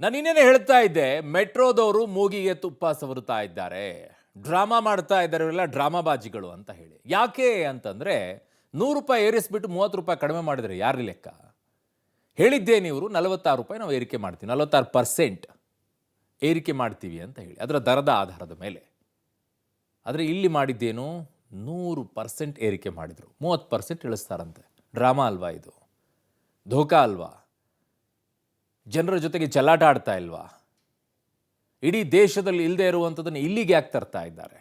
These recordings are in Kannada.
ನಾನು ಇನ್ನೇನೆ ಹೇಳ್ತಾ ಇದ್ದೆ, ಮೆಟ್ರೋದವರು ಮೂಗಿಗೆ ತುಪ್ಪ ಸವರುತ್ತಾ ಇದ್ದಾರೆ, ಡ್ರಾಮಾ ಮಾಡ್ತಾ ಇದ್ದಾರೆ, ಇವೆಲ್ಲ ಡ್ರಾಮಾಬಾಜಿಗಳು ಅಂತ ಹೇಳಿ. ಯಾಕೆ ಅಂತಂದ್ರೆ 100 ರೂಪಾಯಿ ಏರಿಸ್ಬಿಟ್ಟು 30 ರೂಪಾಯಿ ಕಡಿಮೆ ಮಾಡಿದ್ರೆ ಯಾರು ಲೆಕ್ಕ? ಹೇಳಿದ್ದೇನೆ ಇವರು 46 ರೂಪಾಯಿ ನಾವು ಏರಿಕೆ ಮಾಡ್ತೀವಿ, 46% ಏರಿಕೆ ಮಾಡ್ತೀವಿ ಅಂತ ಹೇಳಿ, ಅದರ ದರದ ಆಧಾರದ ಮೇಲೆ. ಆದರೆ ಇಲ್ಲಿ ಮಾಡಿದ್ದೇನು, 100% ಏರಿಕೆ ಮಾಡಿದರು, 30% ಇಳಿಸ್ತಾರಂತೆ. ಡ್ರಾಮಾ ಅಲ್ವಾ ಇದು? ಧೋಕಾ ಅಲ್ವಾ? ಜನರ ಜೊತೆಗೆ ಚೆಲ್ಲಾಟ ಆಡ್ತಾ ಇಲ್ವಾ? ಇಡೀ ದೇಶದಲ್ಲಿ ಇಲ್ಲದೆ ಇರುವಂಥದ್ದನ್ನು ಇಲ್ಲಿಗೆ ಯಾಕೆ ತರ್ತಾ ಇದ್ದಾರೆ?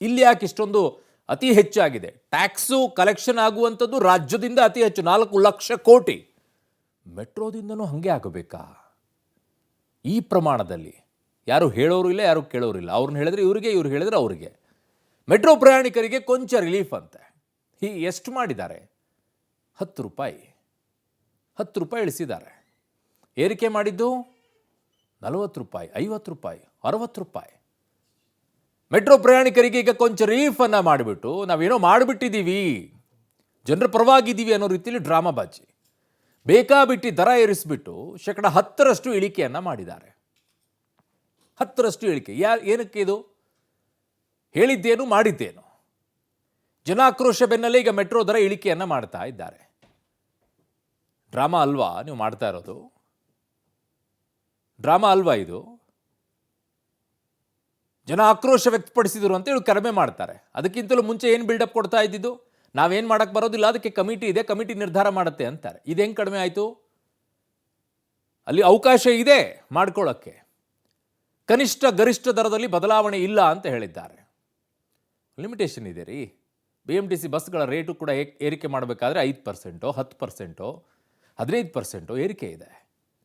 ಇಲ್ಲಿ ಯಾಕೆ ಇಷ್ಟೊಂದು ಅತಿ ಹೆಚ್ಚಾಗಿದೆ? ಟ್ಯಾಕ್ಸು ಕಲೆಕ್ಷನ್ ಆಗುವಂಥದ್ದು ರಾಜ್ಯದಿಂದ ಅತಿ ಹೆಚ್ಚು, 4 ಲಕ್ಷ ಕೋಟಿ. ಮೆಟ್ರೋದಿಂದನೂ ಹಾಗೆ ಆಗಬೇಕಾ? ಈ ಪ್ರಮಾಣದಲ್ಲಿ ಯಾರು ಹೇಳೋರು ಇಲ್ಲ, ಯಾರು ಕೇಳೋರಿಲ್ಲ. ಅವ್ರನ್ನ ಹೇಳಿದ್ರೆ ಇವರಿಗೆ, ಇವ್ರು ಹೇಳಿದ್ರೆ ಅವರಿಗೆ. ಮೆಟ್ರೋ ಪ್ರಯಾಣಿಕರಿಗೆ ಕೊಂಚ ರಿಲೀಫ್ ಅಂತೆ. ಎಷ್ಟು ಮಾಡಿದ್ದಾರೆ? 10 ರೂಪಾಯಿ, 10 ರೂಪಾಯಿ ಇಳಿಸಿದ್ದಾರೆ. ಏರಿಕೆ ಮಾಡಿದ್ದು 40 ರೂಪಾಯಿ, 50 ರೂಪಾಯಿ, 60 ರೂಪಾಯಿ. ಮೆಟ್ರೋ ಪ್ರಯಾಣಿಕರಿಗೆ ಈಗ ಕೊಂಚ ರಿಲೀಫನ್ನು ಮಾಡಿಬಿಟ್ಟು ನಾವೇನೋ ಮಾಡಿಬಿಟ್ಟಿದ್ದೀವಿ, ಜನರ ಪರವಾಗಿದ್ದೀವಿ ಅನ್ನೋ ರೀತಿಯಲ್ಲಿ ಡ್ರಾಮಾಬಾಜಿ. ಬೇಕಾಬಿಟ್ಟು ದರ ಏರಿಸಿಬಿಟ್ಟು 10% ಇಳಿಕೆಯನ್ನು ಮಾಡಿದ್ದಾರೆ. 10% ಇಳಿಕೆ. ಏನಕ್ಕೆ ಇದು? ಹೇಳಿದ್ದೇನು ಮಾಡಿದ್ದೇನು? ಜನಾಕ್ರೋಶ ಬೆನ್ನಲ್ಲೇ ಈಗ ಮೆಟ್ರೋ ದರ ಇಳಿಕೆಯನ್ನು ಮಾಡ್ತಾ ಇದ್ದಾರೆ. ಡ್ರಾಮಾ ಅಲ್ವಾ ನೀವು ಮಾಡ್ತಾ ಇರೋದು? ಡ್ರಾಮಾ ಅಲ್ವಾ ಇದು? ಜನ ಆಕ್ರೋಶ ವ್ಯಕ್ತಪಡಿಸಿದ್ರು ಅಂತ ಹೇಳಿ ಕಡಿಮೆ ಮಾಡ್ತಾರೆ. ಅದಕ್ಕಿಂತಲೂ ಮುಂಚೆ ಏನು ಬಿಲ್ಡಪ್ ಕೊಡ್ತಾ ಇದ್ದಿದ್ದು, ನಾವೇನು ಮಾಡೋಕ್ಕೆ ಬರೋದಿಲ್ಲ, ಅದಕ್ಕೆ ಕಮಿಟಿ ಇದೆ, ಕಮಿಟಿ ನಿರ್ಧಾರ ಮಾಡುತ್ತೆ ಅಂತಾರೆ. ಇದು ಹೆಂಗೆ ಕಡಿಮೆ ಆಯಿತು? ಅಲ್ಲಿ ಅವಕಾಶ ಇದೆ ಮಾಡ್ಕೊಳ್ಳೋಕ್ಕೆ. ಕನಿಷ್ಠ ಗರಿಷ್ಠ ದರದಲ್ಲಿ ಬದಲಾವಣೆ ಇಲ್ಲ ಅಂತ ಹೇಳಿದ್ದಾರೆ. ಲಿಮಿಟೇಷನ್ ಇದೆ ರೀ. BMTC ಬಸ್ಗಳ ರೇಟು ಕೂಡ ಏರಿಕೆ ಮಾಡಬೇಕಾದ್ರೆ 5%, 10%, 15% ಏರಿಕೆ ಇದೆ.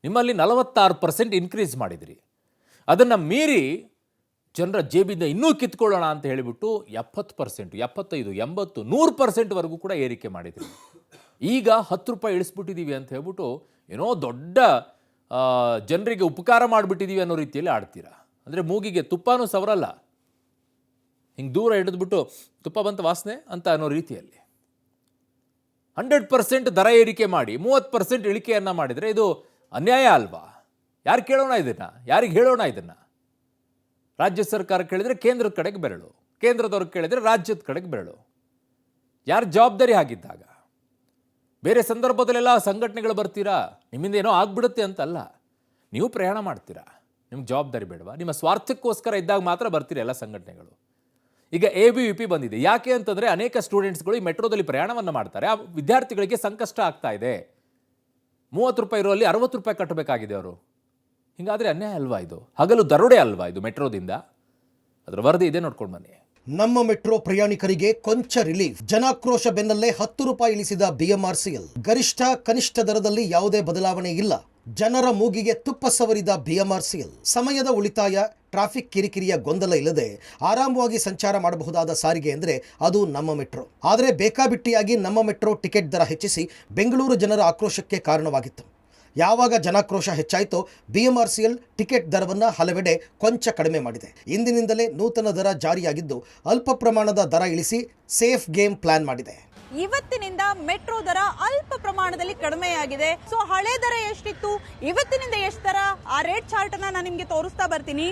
ನಿಮ್ಮಲ್ಲಿ 46% ಇನ್ಕ್ರೀಸ್ ಮಾಡಿದಿರಿ. ಅದನ್ನು ಮೀರಿ ಜನರ ಜೇಬಿಂದ ಇನ್ನೂ ಕಿತ್ಕೊಳ್ಳೋಣ ಅಂತ ಹೇಳಿಬಿಟ್ಟು 70%, 75%, 80%, 100%ವರೆಗೂ ಕೂಡ ಏರಿಕೆ ಮಾಡಿದ್ರಿ. ಈಗ 10 ರೂಪಾಯಿ ಇಳಿಸ್ಬಿಟ್ಟಿದ್ದೀವಿ ಅಂತ ಹೇಳ್ಬಿಟ್ಟು ಏನೋ ದೊಡ್ಡ ಜನರಿಗೆ ಉಪಕಾರ ಮಾಡಿಬಿಟ್ಟಿದ್ದೀವಿ ಅನ್ನೋ ರೀತಿಯಲ್ಲಿ ಆಡ್ತೀರಾ. ಅಂದರೆ ಮೂಗಿಗೆ ತುಪ್ಪನೂ ಸವರಲ್ಲ, ಹಿಂಗೆ ದೂರ ಹಿಡಿದ್ಬಿಟ್ಟು ತುಪ್ಪ ಬಂತ ವಾಸನೆ ಅಂತ ಅನ್ನೋ ರೀತಿಯಲ್ಲಿ 100% ದರ ಏರಿಕೆ ಮಾಡಿ 30% ಇಳಿಕೆಯನ್ನು ಮಾಡಿದರೆ ಇದು ಅನ್ಯಾಯ ಅಲ್ವಾ? ಯಾರು ಕೇಳೋಣ ಇದನ್ನು? ಯಾರಿಗೆ ಹೇಳೋಣ ಇದನ್ನು? ರಾಜ್ಯ ಸರ್ಕಾರ ಕೇಳಿದರೆ ಕೇಂದ್ರದ ಕಡೆಗೆ ಬೆರಳು, ಕೇಂದ್ರದವ್ರಿಗೆ ಕೇಳಿದರೆ ರಾಜ್ಯದ ಕಡೆಗೆ ಬೆರಳು. ಯಾರು ಜವಾಬ್ದಾರಿ ಆಗಿದ್ದಾಗ? ಬೇರೆ ಸಂದರ್ಭದಲ್ಲೆಲ್ಲ ಸಂಘಟನೆಗಳು ಬರ್ತೀರಾ, ನಿಮ್ಮಿಂದ ಏನೋ ಆಗ್ಬಿಡುತ್ತೆ ಅಂತಲ್ಲ. ನೀವು ಪ್ರಯಾಣ ಮಾಡ್ತೀರಾ, ನಿಮ್ಗೆ ಜವಾಬ್ದಾರಿ ಬೇಡವಾ? ನಿಮ್ಮ ಸ್ವಾರ್ಥಕ್ಕೋಸ್ಕರ ಇದ್ದಾಗ ಮಾತ್ರ ಬರ್ತೀರಾ ಎಲ್ಲ ಸಂಘಟನೆಗಳು. ಈಗ ABVP ಬಂದಿದೆ. ಯಾಕೆ ಅಂತಂದರೆ ಅನೇಕ ಸ್ಟೂಡೆಂಟ್ಸ್ಗಳು ಈ ಮೆಟ್ರೋದಲ್ಲಿ ಪ್ರಯಾಣವನ್ನು ಮಾಡ್ತಾರೆ, ಆ ವಿದ್ಯಾರ್ಥಿಗಳಿಗೆ ಸಂಕಷ್ಟ ಆಗ್ತಾ ಇದೆ. 30 ರೂಪಾಯಿ ಇರೋಲ್ಲಿ 60 ರೂಪಾಯಿ ಕಟ್ಟಬೇಕಾಗಿದೆ ಅವರು. ಹಿಂಗಾದರೆ ಅನ್ಯಾಯ ಅಲ್ವಾ ಇದು? ಹಗಲು ದರೋಡೆ ಅಲ್ವಾ ಇದು ಮೆಟ್ರೋದಿಂದ? ಅದರ ವರದಿ ಇದೆ, ನೋಡ್ಕೊಂಡು ಬನ್ನಿ. ನಮ್ಮ ಮೆಟ್ರೋ ಪ್ರಯಾಣಿಕರಿಗೆ ಕೊಂಚ ರಿಲೀಫ್. ಜನಾಕ್ರೋಶ ಬೆನ್ನಲ್ಲೇ 10 ರೂಪಾಯಿ ಇಳಿಸಿದ BMRCL. ಗರಿಷ್ಠ ಕನಿಷ್ಠ ದರದಲ್ಲಿ ಯಾವುದೇ ಬದಲಾವಣೆ ಇಲ್ಲ. ಜನರ ಮೂಗಿಗೆ ತುಪ್ಪ ಸವರಿದ BMRCL. ಸಮಯದ ಉಳಿತಾಯ, ಟ್ರಾಫಿಕ್ ಕಿರಿಕಿರಿಯ ಗೊಂದಲ ಇಲ್ಲದೆ ಆರಾಮವಾಗಿ ಸಂಚಾರ ಮಾಡಬಹುದಾದ ಸಾರಿಗೆ ಅಂದರೆ ಅದು ನಮ್ಮ ಮೆಟ್ರೋ. ಆದರೆ ಬೇಕಾಬಿಟ್ಟಿಯಾಗಿ ನಮ್ಮ ಮೆಟ್ರೋ ಟಿಕೆಟ್ ದರ ಹೆಚ್ಚಿಸಿ ಬೆಂಗಳೂರು ಜನರ ಆಕ್ರೋಶಕ್ಕೆ ಕಾರಣವಾಗಿತ್ತು. ಯಾವಾಗ ಜನಾಕ್ರೋಶ ಹೆಚ್ಚಾಯಿತೋ BMRCL ಟಿಕೆಟ್ ದರವನ್ನು ಹಲವೆಡೆ ಕೊಂಚ ಕಡಿಮೆ ಮಾಡಿದೆ. ಇಂದಿನಿಂದಲೇ ನೂತನ ದರ ಜಾರಿಯಾಗಿದ್ದು ಅಲ್ಪ ಪ್ರಮಾಣದ ದರ ಇಳಿಸಿ ಸೇಫ್ ಗೇಮ್ ಪ್ಲಾನ್ ಮಾಡಿದೆ. ಇವತ್ತಿನಿಂದ ಮೆಟ್ರೋ ದರ ಅಲ್ಪ ಪ್ರಮಾಣದಲ್ಲಿ ಕಡಿಮೆಯಾಗಿದೆ. ಸೊ ಹಳೆ ದರ ಎಷ್ಟಿತ್ತು, ಇವತ್ತಿನಿಂದ ಎಷ್ಟು ದರ, ಆ ರೇಟ್ ಚಾರ್ಟ್ ಅನ್ನ ನಾನು ನಿಮಗೆ ತೋರಿಸ್ತಾ ಬರ್ತೀನಿ.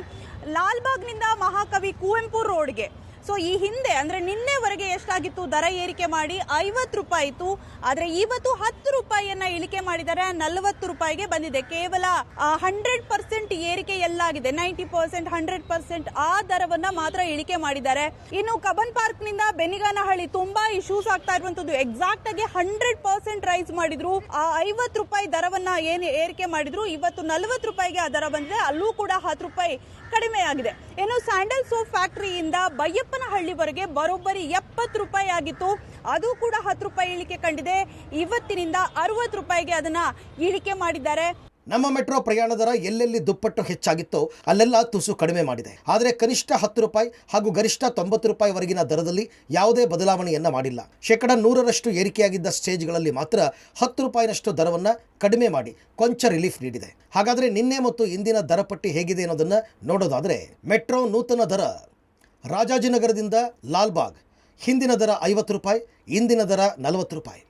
ಲಾಲ್ಬಾಗ್ನಿಂದ ಮಹಾಕವಿ ಕುವೆಂಪು ರೋಡ್ಗೆ ಸೊ ಈ ಹಿಂದೆ ಅಂದ್ರೆ ನಿನ್ನೆವರೆಗೆ ಎಷ್ಟಾಗಿತ್ತು ದರ ಏರಿಕೆ ಮಾಡಿ 50 ರೂಪಾಯಿ ಇತ್ತು. ಆದ್ರೆ ಇವತ್ತು 10 ರೂಪಾಯಿಯನ್ನ ಇಳಿಕೆ ಮಾಡಿದರೆ 40 ರೂಪಾಯಿಗೆ ಬಂದಿದೆ. ಕೇವಲ 100% ಏರಿಕೆ ಎಲ್ಲಾಗಿದೆ, 90%, 100% ಆ ದರವನ್ನ ಮಾತ್ರ ಇಳಿಕೆ ಮಾಡಿದ್ದಾರೆ. ಇನ್ನು ಕಬ್ಬನ್ ಪಾರ್ಕ್ ನಿಂದ ಬೆನ್ನಿಗಾನಹಳ್ಳಿ ತುಂಬಾ ಇಶ್ಯೂಸ್ ಆಗ್ತಾ ಇರುವಂತದ್ದು. ಎಕ್ಸಾಕ್ಟ್ ಆಗಿ 100% ರೈಸ್ ಮಾಡಿದ್ರು. ಆ 50 ರೂಪಾಯಿ ದರವನ್ನ ಏನು ಏರಿಕೆ ಮಾಡಿದ್ರು, ಇವತ್ತು 40 ರೂಪಾಯಿಗೆ ಆ ದರ ಬಂದಿದೆ. ಅಲ್ಲೂ ಕೂಡ 10 ರೂಪಾಯಿ ಕಡಿಮೆ ಆಗಿದೆ. ಏನು ಸ್ಯಾಂಡಲ್ ಸೋಪ್ ಫ್ಯಾಕ್ಟರಿಯಿಂದ ಬೈಯಪ್ಪನಹಳ್ಳಿವರೆಗೆ ಬರೋಬ್ಬರಿ 70 ರೂಪಾಯಿ ಆಗಿತ್ತು, ಅದು ಕೂಡ 10 ರೂಪಾಯಿ ಇಳಿಕೆ ಕಂಡಿದೆ. ಇವತ್ತಿನಿಂದ 60 ರೂಪಾಯಿಗೆ ಅದನ್ನ ಇಳಿಕೆ ಮಾಡಿದ್ದಾರೆ. ನಮ್ಮ ಮೆಟ್ರೋ ಪ್ರಯಾಣ ದರ ಎಲ್ಲೆಲ್ಲಿ ದುಪ್ಪಟ್ಟು ಹೆಚ್ಚಾಗಿತ್ತೋ ಅಲ್ಲೆಲ್ಲ ತುಸು ಕಡಿಮೆ ಮಾಡಿದೆ. ಆದರೆ ಕನಿಷ್ಠ 10 ರೂಪಾಯಿ ಹಾಗೂ ಗರಿಷ್ಠ 90 ರೂಪಾಯಿವರೆಗಿನ ದರದಲ್ಲಿ ಯಾವುದೇ ಬದಲಾವಣೆಯನ್ನ ಮಾಡಿಲ್ಲ. 100% ಏರಿಕೆಯಾಗಿದ್ದ ಸ್ಟೇಜ್ಗಳಲ್ಲಿ ಮಾತ್ರ 10 ರೂಪಾಯಿನಷ್ಟು ದರವನ್ನು ಕಡಿಮೆ ಮಾಡಿ ಕೊಂಚ ರಿಲೀಫ್ ನೀಡಿದೆ. ಹಾಗಾದರೆ ನಿನ್ನೆ ಮತ್ತು ಇಂದಿನ ದರ ಪಟ್ಟಿ ಹೇಗಿದೆ ಅನ್ನೋದನ್ನು ನೋಡೋದಾದರೆ, ಮೆಟ್ರೋ ನೂತನ ದರ ರಾಜಾಜಿನಗರದಿಂದ ಲಾಲ್ಬಾಗ್ ಹಿಂದಿನ ದರ 50 ರೂಪಾಯಿ, ಇಂದಿನ ದರ 40 ರೂಪಾಯಿ.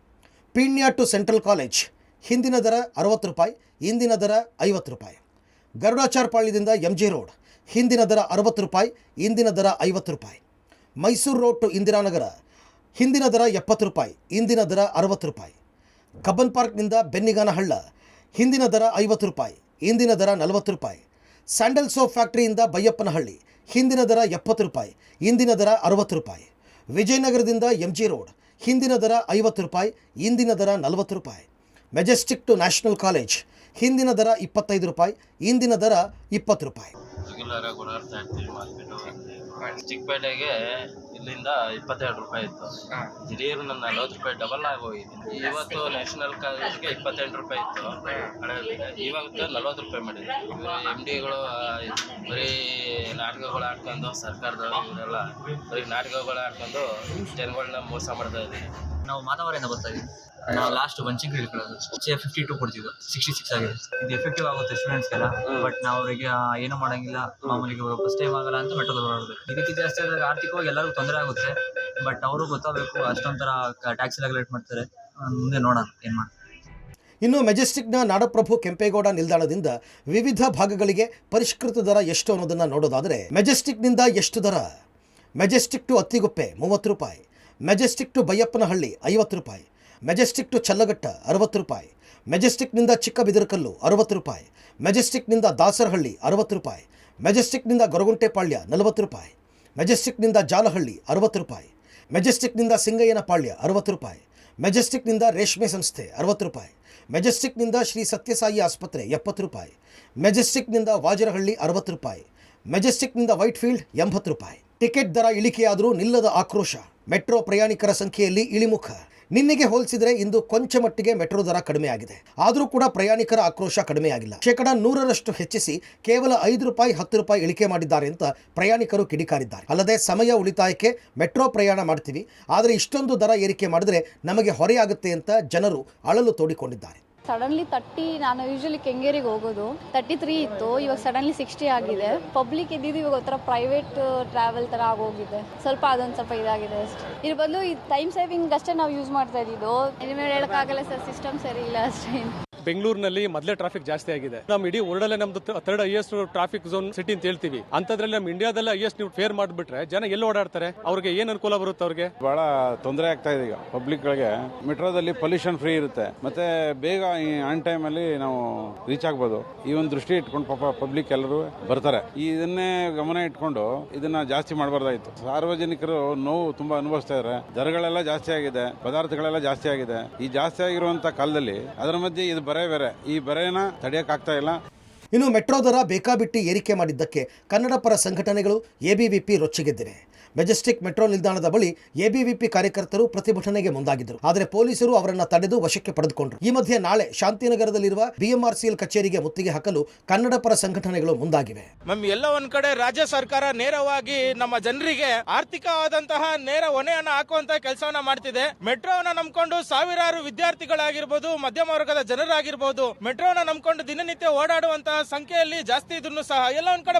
ಪೀಣ್ಯ ಟು ಸೆಂಟ್ರಲ್ ಕಾಲೇಜ್ ಹಿಂದಿನ ದರ 60 ರೂಪಾಯಿ, ಇಂದಿನ ದರ 50 ರೂಪಾಯಿ. ಗರುಡಾಚಾರ್ಪಾಳ್ಯದಿಂದ MG ರೋಡ್ ಹಿಂದಿನ ದರ 60 ರೂಪಾಯಿ, ಇಂದಿನ ದರ 50 ರೂಪಾಯಿ. ಮೈಸೂರು ರೋಡ್ ಟು ಇಂದಿರಾನಗರ ಹಿಂದಿನ ದರ 70 ರೂಪಾಯಿ, ಇಂದಿನ ದರ 60 ರೂಪಾಯಿ. ಕಬ್ಬನ್ ಪಾರ್ಕ್ನಿಂದ ಬೆನ್ನಿಗಾನಹಳ್ಳ ಹಿಂದಿನ ದರ 50 ರೂಪಾಯಿ, ಇಂದಿನ ದರ 40 ರೂಪಾಯಿ. ಸ್ಯಾಂಡಲ್ ಸೋಪ್ ಫ್ಯಾಕ್ಟರಿಯಿಂದ ಬೈಯಪ್ಪನಹಳ್ಳಿ ಹಿಂದಿನ ದರ 70 ರೂಪಾಯಿ, ಇಂದಿನ ದರ 60 ರೂಪಾಯಿ. ವಿಜಯನಗರದಿಂದ MG ರೋಡ್ ಹಿಂದಿನ ದರ 50 ರೂಪಾಯಿ, ಇಂದಿನ ದರ 40 ರೂಪಾಯಿ. ಮೆಜೆಸ್ಟಿಕ್ ಟು ನ್ಯಾಷನಲ್ ಕಾಲೇಜ್ ಹಿಂದಿನ ದರ 25 ರೂಪಾಯಿ, ಇಂದಿನ ದರ 20 ರೂಪಾಯಿ. ರೆಗ್ಯುಲರ್ ಆಗಿ ಓಡಾಡ್ತಾ ಇರ್ತೀವಿ ಮಾರ್ಕೆಟು. ಚಿಕ್ಕಪೇಟೆಗೆ ಇಲ್ಲಿಂದ 22 ರೂಪಾಯಿ ಇತ್ತು, ದಿಢೀರ್ 40 ರೂಪಾಯಿ ಡಬಲ್ ಆಗಿ ಹೋಗಿದೆ. ಇವತ್ತು ನ್ಯಾಷನಲ್ ಕಾಲೇಜ್ಗೆ 28 ರೂಪಾಯಿ ಇತ್ತು ಹಳೆಯಲ್ಲಿಗೆ, ಇವತ್ತು 40 ರೂಪಾಯಿ ಮಾಡಿದ್ರು. ಇವರು MDಗಳು ಬರೀ ನಾಟಕಗಳು ಆಡ್ಕೊಂಡು, ಸರ್ಕಾರದವರು ಇವರೆಲ್ಲ ಬರೀ ನಾಟಕಗಳು ಆಡ್ಕೊಂಡು ಜನಗಳನ್ನ ಮೋಸ ಮಾಡ್ತಾ ಇದ್ದಾರೆ. ನಾವು ಮಾತಾವರಿಂದ ಬರ್ತಾ ಇದೀವಿ. ನಾವು ಲಾಸ್ಟ್ ಬಂಚಿಂಗ್ ಇಟ್ಕೊಳ್ಳೋದು 52 ಕೊಡ್ತಿದ್ದು 66 ಆಗಿದೆ. ಇದು ಎಫೆಕ್ಟಿವ್ ಆಗುತ್ತೆ ಸ್ಟೂಡೆಂಟ್ಸ್ಗೆಲ್ಲ, ಬಟ್ ನಾವು ಅವರಿಗೆ ಏನೂ ಮಾಡಂಗಿಲ್ಲ. ಮಾಮೂಲಿಗೆ ಫಸ್ಟ್ ಟೈಮ್ ಆಗಲ್ಲ ಅಂತ ಮೆಟ್ರೋದಲ್ಲಿ ಓಡಾಡಬೇಕು. ಈ ರೀತಿ ಜಾಸ್ತಿ ಆದಾಗ ಆರ್ಥಿಕವಾಗಿ ಎಲ್ಲರಿಗೂ ತೊಂದರೆ ಆಗುತ್ತೆ, ಬಟ್ ಅವರು ಗೊತ್ತಾಗಬೇಕು. ಅಷ್ಟೊಂಥರ ಟ್ಯಾಕ್ಸ್ ಎಲ್ಲ ರೇಟ್ ಮಾಡ್ತಾರೆ. ಮುಂದೆ ನೋಡೋಣ ಏನು ಮಾಡ್ತಾರೆ. ಇನ್ನು ಮೆಜೆಸ್ಟಿಕ್ನ ನಾಡಪ್ರಭು ಕೆಂಪೇಗೌಡ ನಿಲ್ದಾಣದಿಂದ ವಿವಿಧ ಭಾಗಗಳಿಗೆ ಪರಿಷ್ಕೃತ ದರ ಎಷ್ಟು ಅನ್ನೋದನ್ನು ನೋಡೋದಾದರೆ, ಮೆಜೆಸ್ಟಿಕ್ನಿಂದ ಎಷ್ಟು ದರ? ಮೆಜೆಸ್ಟಿಕ್ ಟು ಅತ್ತಿಗುಪ್ಪೆ 30 ರೂಪಾಯಿ, ಮೆಜೆಸ್ಟಿಕ್ ಟು ಬೈಯಪ್ಪನಹಳ್ಳಿ 50 ರೂಪಾಯಿ, ಮೆಜೆಸ್ಟಿಕ್ ಟು ಚಲ್ಲಘಟ್ಟ 60 ರೂಪಾಯಿ, ಮೆಜೆಸ್ಟಿಕ್ನಿಂದ ಚಿಕ್ಕಬಿದರಕಲ್ಲು 60 ರೂಪಾಯಿ, ಮೆಜೆಸ್ಟಿಕ್ನಿಂದ ದಾಸರಹಳ್ಳಿ 60 ರೂಪಾಯಿ, ಮೆಜೆಸ್ಟಿಕ್ನಿಂದ ಗೊರಗುಂಟೆಪಾಳ್ಯ 40 ರೂಪಾಯಿ, ಮೆಜೆಸ್ಟಿಕ್ನಿಂದ ಜಾಲಹಳ್ಳಿ 60 ರೂಪಾಯಿ, ಮೆಜೆಸ್ಟಿಕ್ನಿಂದ ಸಿಂಗಯ್ಯನಪಾಳ್ಯ 60 ರೂಪಾಯಿ, ಮೆಜೆಸ್ಟಿಕ್ನಿಂದ ರೇಷ್ಮೆ ಸಂಸ್ಥೆ 60 ರೂಪಾಯಿ, ಮೆಜೆಸ್ಟಿಕ್ನಿಂದ ಶ್ರೀ ಸತ್ಯಸಾಯಿ ಆಸ್ಪತ್ರೆ 70 ರೂಪಾಯಿ, ಮೆಜೆಸ್ಟಿಕ್ನಿಂದ ವಾಜರಹಳ್ಳಿ 60 ರೂಪಾಯಿ, ಮೆಜೆಸ್ಟಿಕ್ನಿಂದ ವೈಟ್ಫೀಲ್ಡ್ 80 ರೂಪಾಯಿ. ಟಿಕೆಟ್ ದರ ಇಳಿಕೆಯಾದರೂ ನಿಲ್ಲದ ಆಕ್ರೋಶ. ಮೆಟ್ರೋ ಪ್ರಯಾಣಿಕರ ಸಂಖ್ಯೆಯಲ್ಲಿ ಇಳಿಮುಖ. ನಿನ್ನೆಗೆ ಹೋಲಿಸಿದರೆ ಇಂದು ಕೊಂಚ ಮಟ್ಟಿಗೆ ಮೆಟ್ರೋ ದರ ಕಡಿಮೆಯಾಗಿದೆ. ಆದರೂ ಕೂಡ ಪ್ರಯಾಣಿಕರ ಆಕ್ರೋಶ ಕಡಿಮೆಯಾಗಿಲ್ಲ. 100% ಹೆಚ್ಚಿಸಿ ಕೇವಲ 5 ರೂಪಾಯಿ 10 ರೂಪಾಯಿ ಇಳಿಕೆ ಮಾಡಿದ್ದಾರೆ ಅಂತ ಪ್ರಯಾಣಿಕರು ಕಿಡಿಕಾರಿದ್ದಾರೆ. ಅಲ್ಲದೆ ಸಮಯ ಉಳಿತಾಯಕ್ಕೆ ಮೆಟ್ರೋ ಪ್ರಯಾಣ ಮಾಡ್ತೀವಿ, ಆದರೆ ಇಷ್ಟೊಂದು ದರ ಏರಿಕೆ ಮಾಡಿದ್ರೆ ನಮಗೆ ಹೊರೆಯಾಗುತ್ತೆ ಅಂತ ಜನರು ಅಳಲು ತೋಡಿಕೊಂಡಿದ್ದಾರೆ. ಸಡನ್ಲಿ 30, ನಾನು ಯೂಶಲಿ ಕೆಂಗೇರಿಗೆ ಹೋಗೋದು 33 ಇತ್ತು, ಇವಾಗ ಸಡನ್ಲಿ 60 ಆಗಿದೆ. ಪಬ್ಲಿಕ್ ಇದ್ದಿದ್ದು ಇವಾಗ ಒಂಥರ ಪ್ರೈವೇಟ್ ಟ್ರಾವೆಲ್ ಥರ ಆಗೋಗಿದೆ. ಅದೊಂದು ಸ್ವಲ್ಪ ಇದಾಗಿದೆ ಅಷ್ಟೇ. ಇದ್ರ ಬದಲು ಈ ಟೈಮ್ ಸೇವಿಂಗ್ ಅಷ್ಟೇ ನಾವು ಯೂಸ್ ಮಾಡ್ತಾ ಇದ್ದಿದ್ದು. ಇನ್ಮೇಲೆ ಹೇಳೋಕ್ಕಾಗಲ್ಲ ಸರ್, ಸಿಸ್ಟಮ್ ಸರಿ ಇಲ್ಲ ಅಷ್ಟೇ. ಬೆಂಗಳೂರಿನಲ್ಲಿ ಮೊದಲೇ ಟ್ರಾಫಿಕ್ ಜಾಸ್ತಿ ಆಗಿದೆ. ನಮ್ಮ ಇಡೀ ವರ್ಲ್ಡಲ್ಲೇ ನಮ್ದು 3rd highest traffic zone city ಅಂತ ಹೇಳ್ತೀವಿ. ಅಂತದ್ರಲ್ಲಿ ನಮ್ಮ ಇಂಡಿಯಾದಲ್ಲೇ ಹೈಯೆಸ್ಟ್ ನೀವು ಫೇರ್ ಮಾಡಿಬಿಟ್ರೆ ಜನ ಎಲ್ಲಿ ಓಡಾಡ್ತಾರೆ? ಅವ್ರಿಗೆ ಏನು ಅನುಕೂಲ ಬರುತ್ತೆ? ಅವ್ರಿಗೆ ಬಹಳ ತೊಂದರೆ ಆಗ್ತಾ ಇದೆ ಈಗ ಪಬ್ಲಿಕ್ಗಳಿಗೆ. ಮೆಟ್ರೋದಲ್ಲಿ ಪೊಲ್ಯೂಷನ್ ಫ್ರೀ ಇರುತ್ತೆ, ಮತ್ತೆ ಬೇಗ ಆನ್ ಟೈಮ್ ಅಲ್ಲಿ ನಾವು ರೀಚ್ ಆಗ್ಬೋದು. ಈ ಒಂದು ದೃಷ್ಟಿ ಇಟ್ಕೊಂಡು ಪಾಪ ಪಬ್ಲಿಕ್ ಎಲ್ಲರೂ ಬರ್ತಾರೆ. ಇದನ್ನೇ ಗಮನ ಇಟ್ಕೊಂಡು ಇದನ್ನ ಜಾಸ್ತಿ ಮಾಡಬಾರ್ದಾಯ್ತು. ಸಾರ್ವಜನಿಕರು ನೋವು ತುಂಬಾ ಅನುಭವಿಸ್ತಾ ಇದ್ದಾರೆ. ದರಗಳೆಲ್ಲ ಜಾಸ್ತಿ ಆಗಿದೆ, ಪದಾರ್ಥಗಳೆಲ್ಲ ಜಾಸ್ತಿ ಆಗಿದೆ. ಈ ಜಾಸ್ತಿ ಆಗಿರುವಂತ ಕಾಲದಲ್ಲಿ ಅದರ ಮಧ್ಯೆ ಇದು ಬೇರೆ ಈ ಬರೆನ ತಡೆಯಕ್ಕಾಗ್ತಾ ಇಲ್ಲ. ಇನ್ನು ಮೆಟ್ರೋ ದರ ಬೇಕಾಬಿಟ್ಟಿ ಏರಿಕೆ ಮಾಡಿದ್ದಕ್ಕೆ ಕನ್ನಡ ಪರ ಸಂಘಟನೆಗಳು ABVP ರೊಚ್ಚಿಗೆದ್ದಿವೆ. ಮೆಜೆಸ್ಟಿಕ್ ಮೆಟ್ರೋ ನಿಲ್ದಾಣದ ಬಳಿ ABVP ಕಾರ್ಯಕರ್ತರು ಪ್ರತಿಭಟನೆಗೆ ಮುಂದಾಗಿದ್ದರು. ಆದರೆ ಪೊಲೀಸರು ಅವರನ್ನು ತಡೆದು ವಶಕ್ಕೆ ಪಡೆದುಕೊಂಡರು. ಈ ಮಧ್ಯೆ ನಾಳೆ ಶಾಂತಿನಗರದಲ್ಲಿರುವ BMRCL ಕಚೇರಿಗೆ ಮುತ್ತಿಗೆ ಹಾಕಲು ಕನ್ನಡ ಪರ ಸಂಘಟನೆಗಳು ಮುಂದಾಗಿವೆ. ಎಲ್ಲ ಒಂದ್ ಕಡೆ ರಾಜ್ಯ ಸರ್ಕಾರ ನೇರವಾಗಿ ನಮ್ಮ ಜನರಿಗೆ ಆರ್ಥಿಕವಾದಂತಹ ನೇರ ಹೊಣೆಯನ್ನ ಹಾಕುವಂತ ಕೆಲಸವನ್ನ ಮಾಡ್ತಿದೆ. ಮೆಟ್ರೋವನ್ನ ನಂಬ್ಕೊಂಡು ಸಾವಿರಾರು ವಿದ್ಯಾರ್ಥಿಗಳಾಗಿರ್ಬೋದು, ಮಧ್ಯಮ ವರ್ಗದ ಜನರಾಗಿರ್ಬೋದು, ಮೆಟ್ರೋವನ್ನ ನಂಬ್ಕೊಂಡು ದಿನನಿತ್ಯ ಓಡಾಡುವಂತಹ ಸಂಖ್ಯೆಯಲ್ಲಿ ಜಾಸ್ತಿ ಇದ್ರೂ ಸಹ ಎಲ್ಲ ಒಂದ್ ಕಡೆ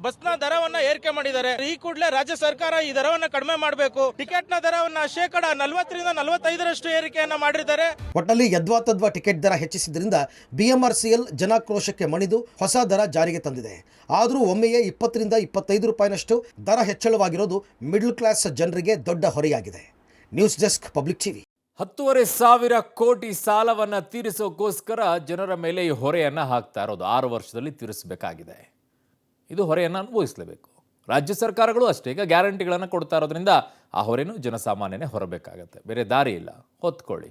ಬಸ್ನ ದರವನ್ನ ಏರಿಕೆ ಮಾಡಿದ್ದಾರೆ. ಈ ಕೂಡಲೇ ರಾಜ್ಯ ಸರ್ಕಾರ ಈ ದರವನ್ನ ಕಡಿಮೆ ಮಾಡಬೇಕು. ಟಿಕೆಟ್ ನ ದರವನ್ನ 40% 45% ಏರಿಕೆಯನ್ನ ಮಾಡಿದ್ದಾರೆ. ಒಟ್ಟಲ್ಲಿ ಯದ್ವಾತದ್ವಾ ಟಿಕೆಟ್ ದರ ಹೆಚ್ಚಿಸಿದ್ರಿಂದ BMRCL ಜನಾಕ್ರೋಶಕ್ಕೆ ಮಣಿದು ಹೊಸ ದರ ಜಾರಿಗೆ ತಂದಿದೆ. ಆದರೂ ಒಮ್ಮೆಯೇ 20 ರಿಂದ 25 ರೂಪಾಯಿನಷ್ಟು ದರ ಹೆಚ್ಚಳವಾಗಿರೋದು ಮಿಡ್ಲ್ ಕ್ಲಾಸ್ ಜನರಿಗೆ ದೊಡ್ಡ ಹೊರೆಯಾಗಿದೆ. News desk, public TV. 10,500 ಕೋಟಿ ಸಾಲವನ್ನ ತೀರಿಸೋಕ್ಕೋಸ್ಕರ ಜನರ ಮೇಲೆ ಈ ಹೊರೆಯನ್ನ ಹಾಕ್ತಾ ಇರೋದು. 6 ವರ್ಷದಲ್ಲಿ ತೀರಿಸಬೇಕಾಗಿದೆ. ಇದು ಹೊರೆಯನ್ನು ಅನುಭವಿಸಲೇಬೇಕು. ರಾಜ್ಯ ಸರ್ಕಾರಗಳು ಅಷ್ಟೇ. ಈಗ ಗ್ಯಾರಂಟಿಗಳನ್ನು ಕೊಡ್ತಾ ಇರೋದ್ರಿಂದ ಆ ಹೊರೆನೂ ಜನಸಾಮಾನ್ಯನೇ ಹೊರಬೇಕಾಗತ್ತೆ. ಬೇರೆ ದಾರಿ ಇಲ್ಲ. ಹೊತ್ಕೊಳ್ಳಿ.